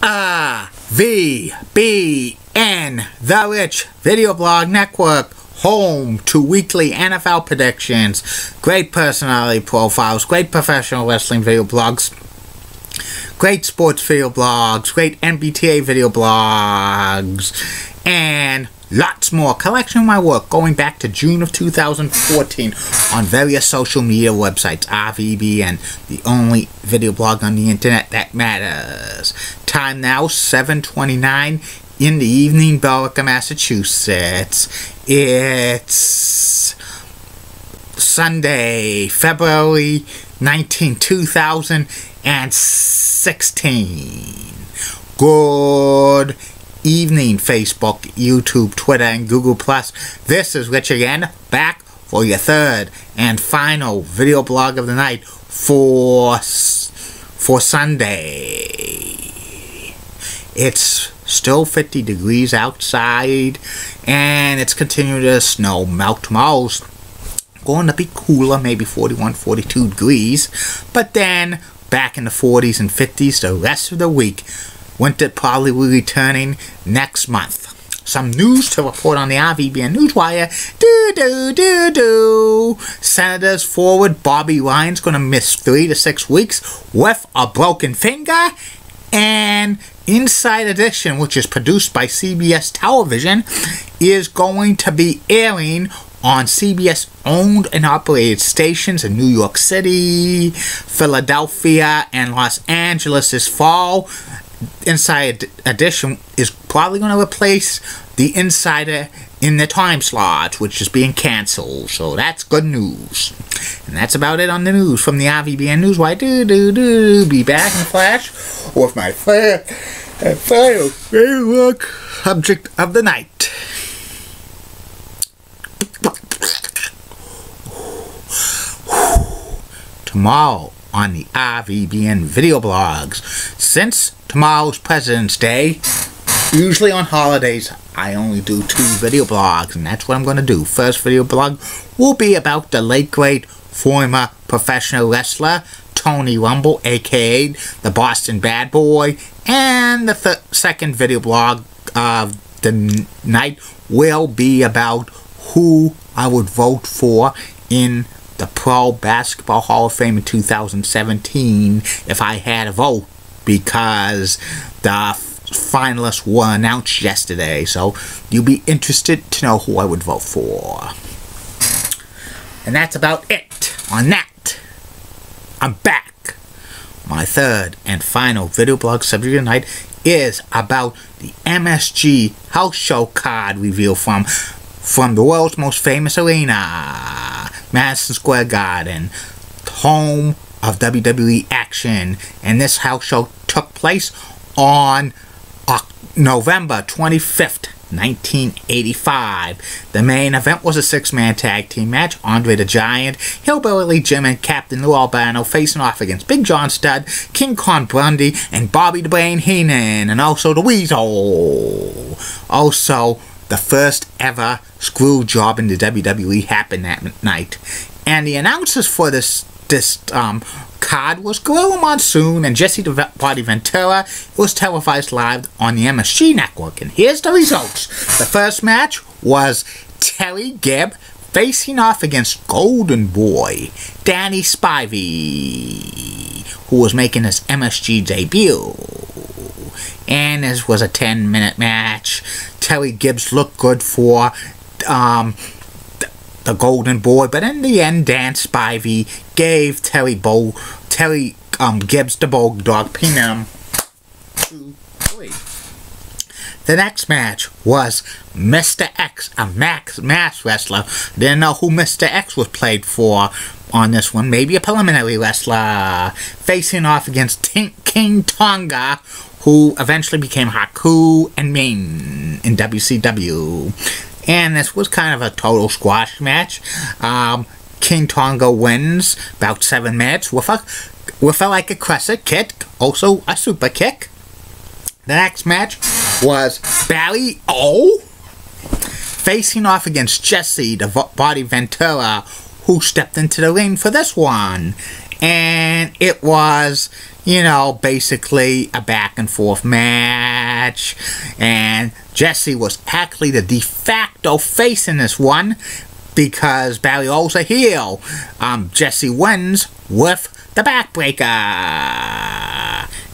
RVBN, The Rich Video Blog Network, home to weekly NFL predictions, great personality profiles, great professional wrestling video blogs, great sports video blogs, great NBTA video blogs, and lots more. Collection of my work going back to June of 2014 on various social media websites. RVBN, the only video blog on the internet that matters. Time now, 7:29 in the evening, Billerica, Massachusetts. It's Sunday, February 19, 2016. Good evening, Facebook, YouTube, Twitter, and Google+. This is Rich again, back for your third and final video blog of the night for Sunday. It's still 50 degrees outside, and it's continuing to snow. Melt tomorrow's going to be cooler, maybe 41, 42 degrees, but then back in the 40s and 50s the rest of the week. Winter probably will be returning next month. Some news to report on the RVBN Newswire. Senators forward Bobby Ryan's going to miss 3 to 6 weeks with a broken finger. And Inside Edition, which is produced by CBS Television, is going to be airing on CBS owned and operated stations in New York City, Philadelphia, and Los Angeles this fall. Inside Edition is probably going to replace the Insider in the time slot, which is being cancelled. So that's good news. And that's about it on the news from the RVBN Newswire. Be back in a flash with my final favorite subject of the night. Tomorrow on the RVBN video blogs. Since tomorrow's President's Day, usually on holidays, I only do 2 video blogs, and that's what I'm going to do. First video blog will be about the late great former professional wrestler Tony Rumble, aka the Boston Bad Boy, and the second video blog of the night will be about who I would vote for in the Pro Basketball Hall of Fame in 2017 if I had a vote, because the finalists were announced yesterday, so you'll be interested to know who I would vote for. And that's about it on that. I'm back. My third and final video blog subject tonight is about the MSG House Show card reveal from the world's most famous arena, Madison Square Garden, home of WWE action. And this house show took place on November 25th, 1985. The main event was a 6-man tag team match. Andre the Giant, Hillbilly Jim, and Captain Lou Albano facing off against Big John Studd, King Kong Bundy, and Bobby the Brain Heenan, and also the Weasel. Also, the first ever screw job in the WWE happened that night. And the announcers for this card was Gorilla Monsoon and Jesse the Body Ventura. It was televised live on the MSG network. And here's the results. The first match was Terry Gibb facing off against Golden Boy Danny Spivey, who was making his MSG debut. And this was a 10-minute match. Terry Gibbs looked good for the Golden Boy, but in the end, Dan Spivey gave Terry Gibbs the Bulldog, pinning him 2-3. The next match was Mr. X, a masked wrestler. Didn't know who Mr. X was played for on this one. Maybe a preliminary wrestler. Facing off against King Tonga, who eventually became Haku and Ming in WCW. And this was kind of a total squash match. King Tonga wins about 7 minutes with a like a crescent kick, also a super kick. The next match was Barry O facing off against Jesse the Body Ventura, who stepped into the ring for this one. And it was, you know, basically a back and forth match. And Jessie was actually the de facto face in this one because Barrio's a heel. Jessie wins with the backbreaker.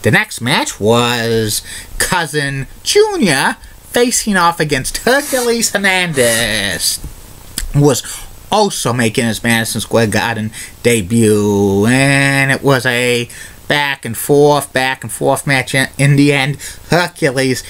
The next match was Cousin Jr. facing off against Hercules Hernandez, who was also making his Madison Square Garden debut. And it was a back and forth match. In the end, Hercules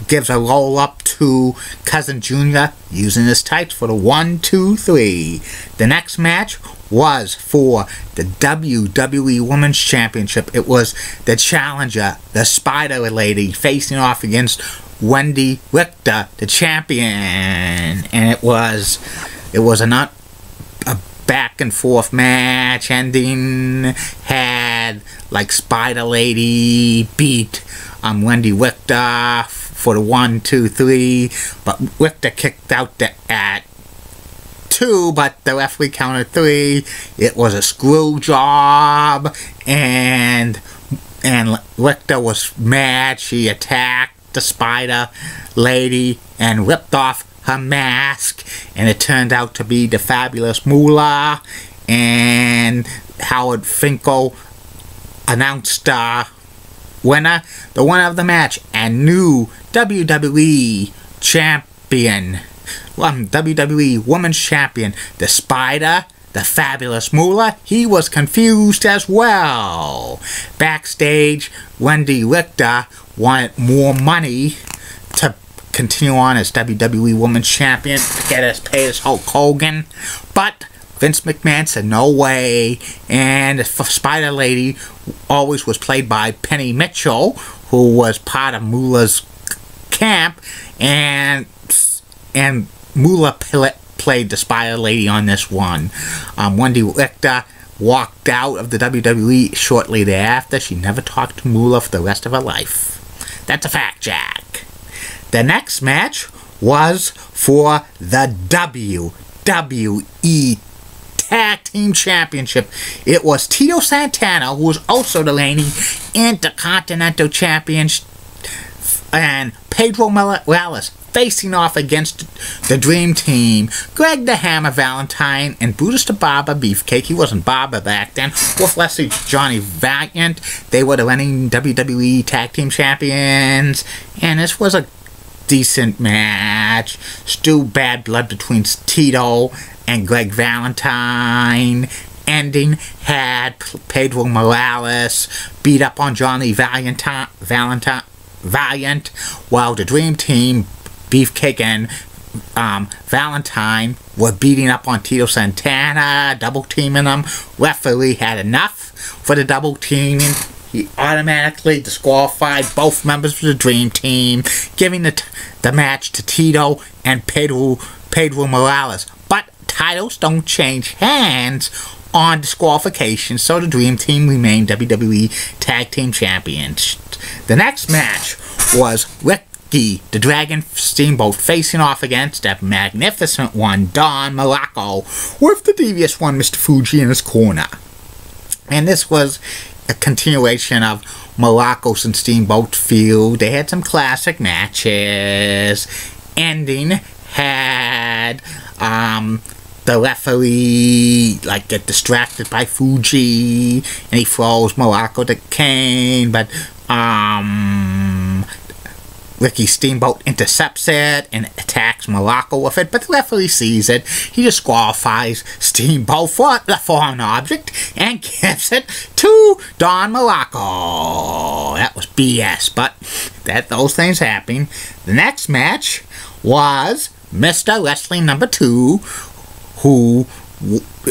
gives a roll up to Cousin Jr. using his tights for the 1, 2, 3. The next match was for the WWE Women's Championship. It was the challenger, the Spider Lady, facing off against Wendy Richter, the champion. And it was a back and forth match. Ending had like Spider Lady beat Wendy Richter for the 1, 2, 3, but Richter kicked out at 2, but the referee counted 3. It was a screw job, and Richter was mad. She attacked the Spider Lady and ripped off her mask, and it turned out to be the Fabulous Moolah. And Howard Finkel announced the winner of the match, and new WWE champion, WWE Women's Champion, the Spider, the Fabulous Moolah. He was confused as well. Backstage, Wendy Richter wanted more money to continue on as WWE Women's Champion, to get as paid as Hulk Hogan, but Vince McMahon said no way. And the Spider Lady always was played by Penny Mitchell, who was part of Moolah's camp, and Moolah played the Spider Lady on this one. Wendy Richter walked out of the WWE shortly thereafter. She never talked to Moolah for the rest of her life. That's a fact, Jack. The next match was for the WWE Tag Team Championship. It was Tito Santana, who was also the reigning Intercontinental Champion, and Pedro Morales facing off against the Dream Team, Greg the Hammer Valentine, and Brutus the Barber Beefcake. He wasn't Barber back then. With Leslie Johnny Valiant. They were the reigning WWE Tag Team Champions, and this was a decent match. Still bad blood between Tito and Greg Valentine. Ending had Pedro Morales beat up on Johnny Valiant, while the Dream Team, Beefcake and Valentine, were beating up on Tito Santana, double teaming them. Referee had enough for the double teaming. He automatically disqualified both members of the Dream Team, giving the match to Tito and Pedro Morales. But titles don't change hands on disqualification, so the Dream Team remained WWE Tag Team Champions. The next match was Ricky the Dragon Steamboat facing off against the magnificent one, Don Muraco, with the devious one, Mr. Fuji, in his corner. And this was a continuation of Muraco's and Steamboat feud. They had some classic matches. Ending had the referee get distracted by Fuji, and he throws Muraco the cane, but Ricky Steamboat intercepts it and attacks Muraco with it, but the referee sees it. He disqualifies Steamboat for the foreign object and gives it to Don Muraco. That was BS, but those things happen. The next match was Mr. Wrestling number 2, who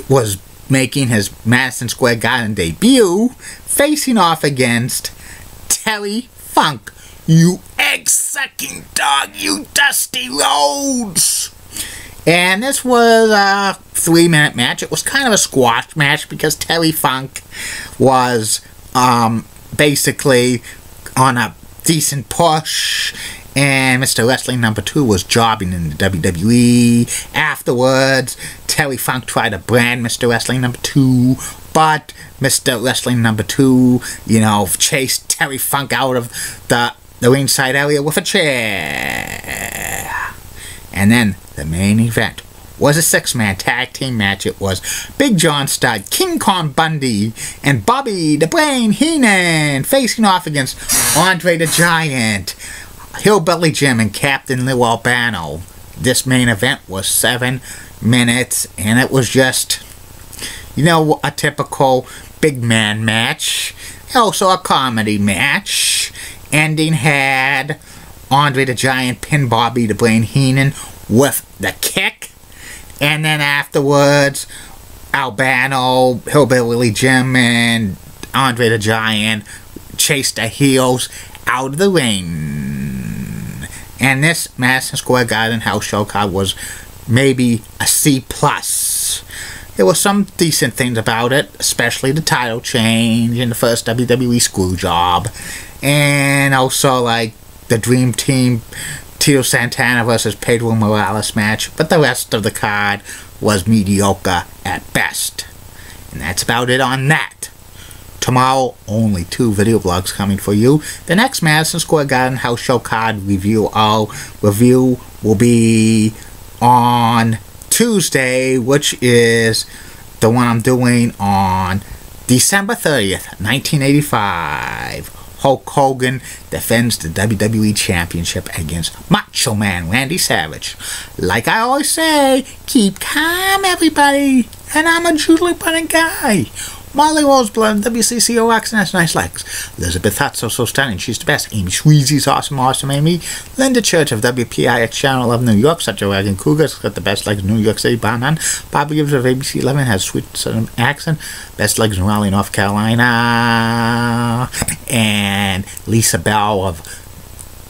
was making his Madison Square Garden debut, facing off against Terry Funk. You egg-sucking dog, you Dusty Rhodes! And this was a 3-minute match. It was kind of a squash match because Terry Funk was basically on a decent push, And Mr. Wrestling number 2 was jobbing in the WWE. Afterwards, Terry Funk tried to brand Mr. Wrestling number 2, but Mr. Wrestling number 2, chased Terry Funk out of the ringside area with a chair. And then the main event was a 6-man tag team match. It was Big John Studd, King Kong Bundy, and Bobby the Brain Heenan facing off against Andre the Giant, Hillbilly Jim, and Captain Lou Albano. This main event was 7 minutes, and it was just, a typical big man match. Also a comedy match. Ending had Andre the Giant pin Bobby the Brain Heenan with the kick. And then afterwards, Albano, Hillbilly Jim, and Andre the Giant chased the heels out of the ring. And this Madison Square Garden house show card was maybe a C+. There were some decent things about it, especially the title change and the first WWE screw job. And also, like, the Dream Team, Tito Santana versus Pedro Morales match. But the rest of the card was mediocre at best. And that's about it on that. Tomorrow, only 2 video blogs coming for you. The next Madison Square Garden house show card review will be on Tuesday, which is the one I'm doing on December 30th, 1985. Hulk Hogan defends the WWE Championship against Macho Man Randy Savage. Like I always say, keep calm, everybody. And I'm a Julie Bunning guy. Molly Roseblood, WCCO Rocks, and has nice legs. Elizabeth Hutt, so stunning, she's the best. Amy Schweezy's awesome Amy. Linda Church of WPIX Channel 11 New York, such a wagon cougar's got the best legs in New York City, bar none. Bobby Gibbs of ABC 11 has a sweet southern accent, best legs in Raleigh, North Carolina. And Lisa Bell of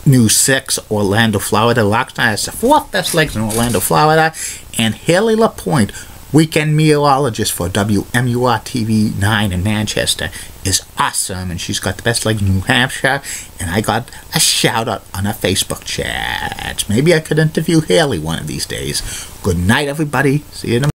News 6, Orlando, Florida. Rockstar has the 4th best legs in Orlando, Florida. And Haley LaPointe, weekend meteorologist for WMUR-TV 9 in Manchester, is awesome, and she's got the best legs in New Hampshire, and I got a shout-out on her Facebook chat. Maybe I could interview Haley one of these days. Good night, everybody. See you tomorrow.